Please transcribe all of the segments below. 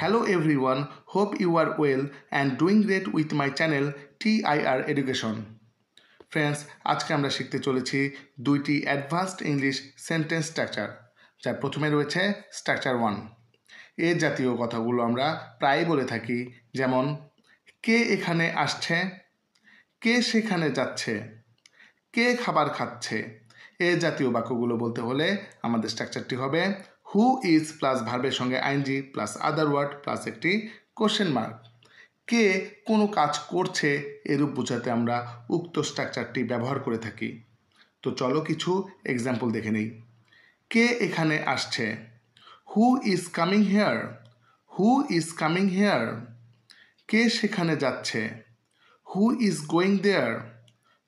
Hello everyone, hope you are well and doing great with my channel TIR Education. Friends, আজকে আমরা শিখতে চলেছি দুইটি অ্যাডভান্সড ইংলিশ সেন্টেন্স স্ট্রাকচার, যার প্রথমে রয়েছে স্ট্রাকচার 1। এই জাতীয় কথাগুলো আমরা প্রায় বলে থাকি, যেমন কে এখানে আসছে, কে সেখানে যাচ্ছে, কে খাবার খাচ্ছে। এই জাতীয় বাক্যগুলো বলতে হলে আমাদের স্ট্রাকচারটি হবে হু ইজ প্লাস ভার্বের সঙ্গে I N G plus other word plus একটি কোশ্চেন মার্ক। কে কোনো কাজ করছে এরূপ বোঝাতে আমরা উক্ত স্ট্রাকচারটি ব্যবহার করে থাকি। তো চলো কিছু এক্সাম্পল দেখে নিই। কে এখানে আসছে, who is coming here, who is coming here. কে সেখানে যাচ্ছে, who is going there,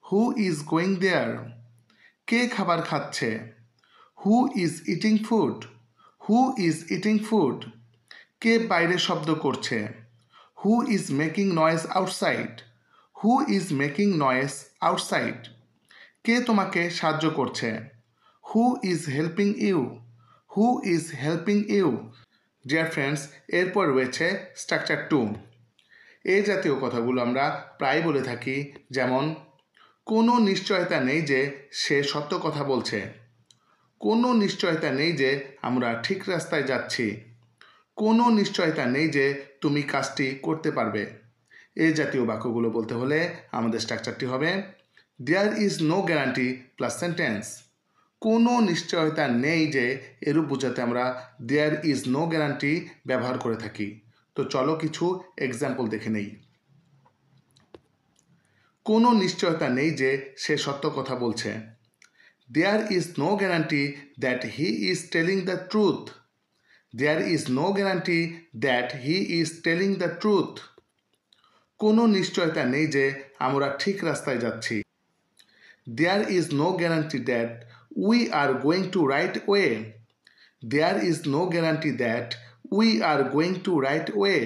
who is going there. কে খাবার খাচ্ছে, who is eating food, who is eating food. কে বাইরে শব্দ করছে, who is making noise outside, who is making noise outside. কে তোমাকে সাহায্য করছে, who is helping you, who is helping you. Dear friends, এরপর রয়েছে স্ট্রাকচার 2। এই জাতীয় কথাগুলো আমরা প্রায় বলে থাকি, যেমন কোনো নিশ্চয়তা নেই যে সে সত্য কথা বলছে, কোনো নিশ্চয়তা নেই যে আমরা ঠিক রাস্তায় যাচ্ছি, কোনো নিশ্চয়তা নেই যে তুমি কাজটি করতে পারবে। এই জাতীয় বাক্যগুলো বলতে হলে আমাদের স্ট্রাকচারটি হবে there is no guarantee plus sentence. কোনো নিশ্চয়তা নেই যে এরূপ বোঝাতে আমরা দেয়ার ইজ নো গ্যারান্টি ব্যবহার করে থাকি। তো চলো কিছু এক্সাম্পল দেখে নেই। কোনো নিশ্চয়তা নেই যে সে সত্য কথা বলছে। There is no guarantee that he is telling the truth. There is no guarantee that he is telling the truth. কোনো নিশ্চয়তা নেই যে আমরা ঠিক রাস্তায় যাচ্ছি। There is no guarantee that we are going to right way. There is no guarantee that we are going to right way.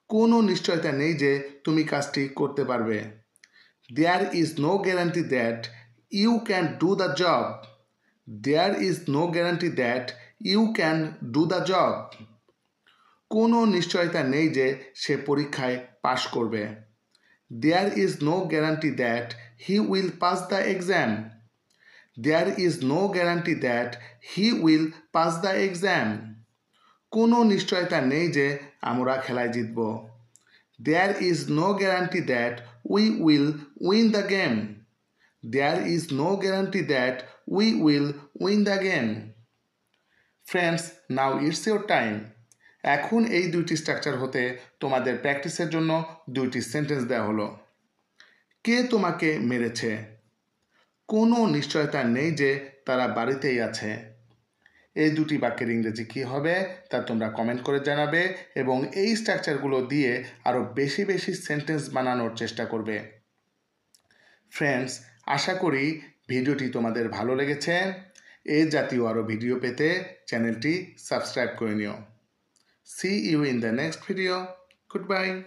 কোনো নিশ্চয়তা নেই যে তুমি কাজটি করতে পারবে। There is no guarantee that you can do the job. There is no guarantee that you can do the job. কোনো নিশ্চয়তা নেই যে সে পরীক্ষায় পাশ করবে। There is no guarantee that he will pass the exam. There is no guarantee that he will pass the exam. কোনো নিশ্চয়তা নেই যে আমরা খেলায় জিতব। There is no guarantee that we will win the game. There is no guarantee that we will win the game. Friends, now it's your time. এখন এই দুইটি structure হতে তোমাদের প্র্যাকটিসের জন্য দুইটি সেন্টেন্স দেওয়া হলো। কে তোমাকে মেরেছে, কোনো নিশ্চয়তা নেই যে তারা বাড়িতেই আছে। এই দুটি বাক্যের ইংরেজি কী হবে তা তোমরা কমেন্ট করে জানাবে এবং এই স্ট্রাকচারগুলো দিয়ে আরও বেশি বেশি সেন্টেন্স বানানোর চেষ্টা করবে। ফ্রেন্ডস, আশা করি ভিডিওটি তোমাদের ভালো লেগেছে। এই জাতীয় আরও ভিডিও পেতে চ্যানেলটি সাবস্ক্রাইব করে নিও। See you in the next video. Goodbye.